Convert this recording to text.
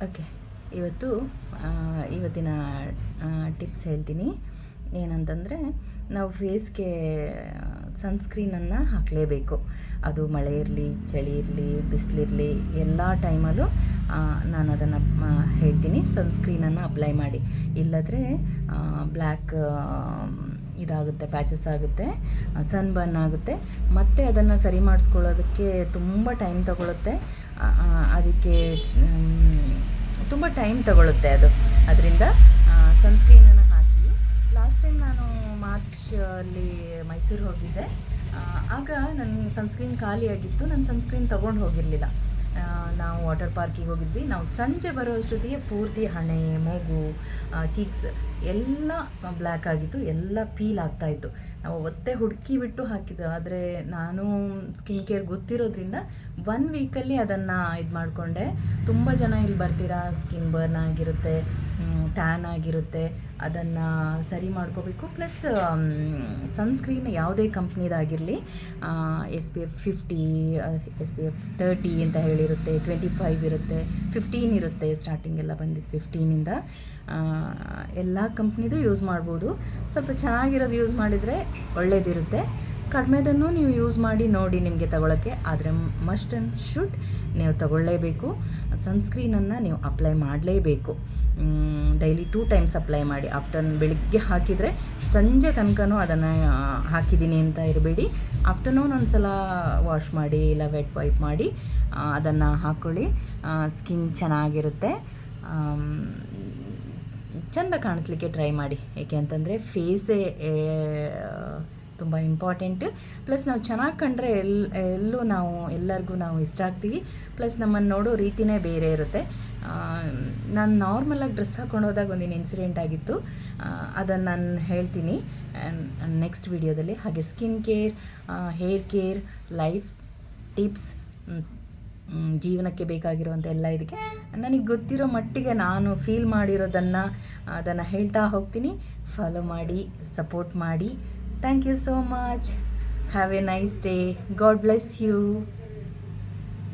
Okay, ಇವತ್ತಿನ tips ಹೇಳ್ತೀನಿ. ಏನಂತಂದರೆ, ನಾವು ಫೇಸ್ಗೆ ಸನ್ಸ್ಕ್ರೀನನ್ನು ಹಾಕಲೇಬೇಕು. ಅದು ಮಳೆ ಇರಲಿ, ಚಳಿ ಇರಲಿ, ಬಿಸಿಲಿರಲಿ, ಎಲ್ಲ ಟೈಮಲ್ಲೂ ನಾನು ಅದನ್ನು ಹೇಳ್ತೀನಿ, ಸನ್ಸ್ಕ್ರೀನನ್ನು ಅಪ್ಲೈ ಮಾಡಿ. ಇಲ್ಲದ್ರೆ ಬ್ಲ್ಯಾಕ್ ಇದಾಗುತ್ತೆ, ಪ್ಯಾಚಸ್ ಆಗುತ್ತೆ, ಸನ್ ಬರ್ನ್ ಆಗುತ್ತೆ. ಮತ್ತು ಅದನ್ನು ಸರಿ ಮಾಡಿಸ್ಕೊಳ್ಳೋದಕ್ಕೆ ತುಂಬ ಟೈಮ್ ತಗೊಳುತ್ತೆ. ಅದಕ್ಕೆ ತುಂಬ ಟೈಮ್ ತಗೊಳುತ್ತೆ ಅದರಿಂದ ಸನ್ಸ್ಕ್ರೀನನ್ನು ಹಾಕಿ. ಲಾಸ್ಟ್ ಟೈಮ್ ನಾನು ಮಾರ್ಚಲ್ಲಿ ಮೈಸೂರು ಹೋಗಿದ್ದೆ. ಆಗ ನನ್ನ ಸನ್ಸ್ಕ್ರೀನ್ ಖಾಲಿಯಾಗಿತ್ತು. ನಾನು ಸನ್ಸ್ಕ್ರೀನ್ ತೊಗೊಂಡು ಹೋಗಿರಲಿಲ್ಲ. ನಾವು ವಾಟರ್ ಪಾರ್ಕಿಗೆ ಹೋಗಿದ್ವಿ. ನಾವು ಸಂಜೆ ಬರೋ ಅಷ್ಟೊತ್ತಿಗೆ ಪೂರ್ತಿ ಹಣೆ, ಮೂಗು, ಚೀಕ್ಸ್ ಎಲ್ಲ ಬ್ಲ್ಯಾಕ್ ಆಗಿತ್ತು, ಎಲ್ಲ ಪೀಲ್ ಆಗ್ತಾಯಿತ್ತು. ನಾವು ಒತ್ತೆ ಹುಡುಕಿಬಿಟ್ಟು ಹಾಕಿದ್ದು. ಆದರೆ ನಾನು ಸ್ಕಿನ್ ಕೇರ್ ಗೊತ್ತಿರೋದ್ರಿಂದ 1 ವೀಕಲ್ಲಿ ಅದನ್ನು ಇದು ಮಾಡಿಕೊಂಡೆ. ತುಂಬ ಜನ ಇಲ್ಲಿ ಬರ್ತೀರಾ, ಸ್ಕಿನ್ ಬರ್ನ್ ಆಗಿರುತ್ತೆ, ಟ್ಯಾನ್ ಆಗಿರುತ್ತೆ, ಅದನ್ನು ಸರಿ ಮಾಡ್ಕೋಬೇಕು. ಪ್ಲಸ್ ಸನ್ಸ್ಕ್ರೀನ್ ಯಾವುದೇ ಕಂಪ್ನಿದಾಗಿರಲಿ, SPF 50, SPF 30 ಅಂತ ಹೇಳಿರುತ್ತೆ, 25 ಇರುತ್ತೆ, 15 ಇರುತ್ತೆ. ಸ್ಟಾರ್ಟಿಂಗ್ ಎಲ್ಲ ಬಂದಿದ್ದು 15ಇಂದ. ಎಲ್ಲ ಕಂಪ್ನಿದು ಯೂಸ್ ಮಾಡ್ಬೋದು. ಸ್ವಲ್ಪ ಚೆನ್ನಾಗಿರೋದು ಯೂಸ್ ಮಾಡಿದರೆ ಒಳ್ಳೆಯದಿರುತ್ತೆ. ಕಡಿಮೆದನ್ನು ನೀವು ಯೂಸ್ ಮಾಡಿ ನೋಡಿ ನಿಮಗೆ ತಗೊಳ್ಳೋಕ್ಕೆ. ಆದರೆ ಮಸ್ಟ್ ಆ್ಯಂಡ್ ಶುಡ್ ನೀವು ತಗೊಳ್ಳೇಬೇಕು. ಸನ್ಸ್ಕ್ರೀನನ್ನು ನೀವು ಅಪ್ಲೈ ಮಾಡಲೇಬೇಕು. ಡೈಲಿ 2 ಟೈಮ್ಸ್ ಅಪ್ಲೈ ಮಾಡಿ. ಬೆಳಿಗ್ಗೆ ಹಾಕಿದರೆ ಸಂಜೆ ತನಕನೂ ಅದನ್ನು ಹಾಕಿದ್ದೀನಿ ಅಂತ ಇರಬೇಡಿ. ಆಫ್ಟರ್ನೂನ್ ಒಂದು ಸಲ ವಾಶ್ ಮಾಡಿ, ಇಲ್ಲ ವೆಟ್ ವೈಪ್ ಮಾಡಿ ಅದನ್ನು ಹಾಕ್ಕೊಳ್ಳಿ. ಸ್ಕಿನ್ ಚೆನ್ನಾಗಿರುತ್ತೆ. ಚೆಂದ ಕಾಣಿಸ್ಲಿಕ್ಕೆ ಟ್ರೈ ಮಾಡಿ. ಏಕೆ ಅಂತಂದರೆ ಫೇಸೇ ತುಂಬ ಇಂಪಾರ್ಟೆಂಟು. ಪ್ಲಸ್ ನಾವು ಚೆನ್ನಾಗಿ ಕಂಡ್ರೆ ಎಲ್ಲರಿಗೂ ನಾವು ಇಷ್ಟ ಆಗ್ತೀವಿ. ಪ್ಲಸ್ ನಮ್ಮನ್ನು ನೋಡೋ ರೀತಿಯೇ ಬೇರೆ ಇರುತ್ತೆ. ನಾನು ನಾರ್ಮಲಾಗಿ ಡ್ರೆಸ್ ಹಾಕ್ಕೊಂಡು ಹೋದಾಗ ಒಂದಿನ ಇನ್ಸಿಡೆಂಟ್ ಆಗಿತ್ತು. ಅದನ್ನು ನಾನು ಹೇಳ್ತೀನಿ ನೆಕ್ಸ್ಟ್ ವಿಡಿಯೋದಲ್ಲಿ. ಹಾಗೆ skin care, hair care, life tips, ಜೀವನಕ್ಕೆ ಬೇಕಾಗಿರುವಂಥ ಎಲ್ಲ ಇದಕ್ಕೆ ನನಗೆ ಗೊತ್ತಿರೋ ಮಟ್ಟಿಗೆ ನಾನು ಫೀಲ್ ಅದನ್ನು ಹೇಳ್ತಾ ಹೋಗ್ತೀನಿ. ಫಾಲೋ ಮಾಡಿ, ಸಪೋರ್ಟ್ ಮಾಡಿ. Thank you so much. Have a nice day. God bless you.